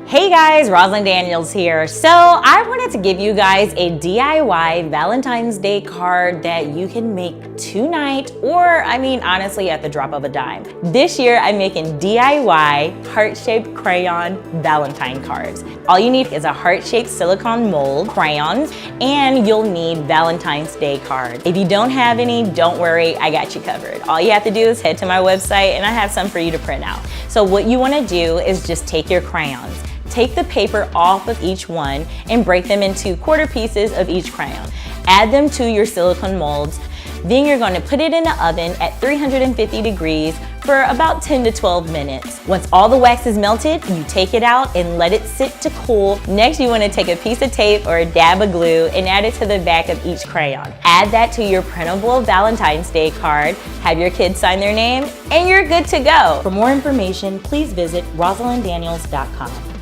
Hey guys, Rosalind Daniels here. So I wanted to give you guys a DIY Valentine's Day card that you can make tonight or, honestly, at the drop of a dime. This year, I'm making DIY heart-shaped crayon Valentine cards. All you need is a heart-shaped silicone mold, crayons, and you'll need Valentine's Day cards. If you don't have any, don't worry, I got you covered. All you have to do is head to my website and I have some for you to print out. So what you want to do is just take your crayons. Take the paper off of each one and break them into quarter pieces of each crayon. Add them to your silicone molds. Then you're going to put it in the oven at 350 degrees for about 10 to 12 minutes. Once all the wax is melted, you take it out and let it sit to cool. Next, you want to take a piece of tape or a dab of glue and add it to the back of each crayon. Add that to your printable Valentine's Day card, have your kids sign their name, and you're good to go. For more information, please visit rosalinddaniels.com.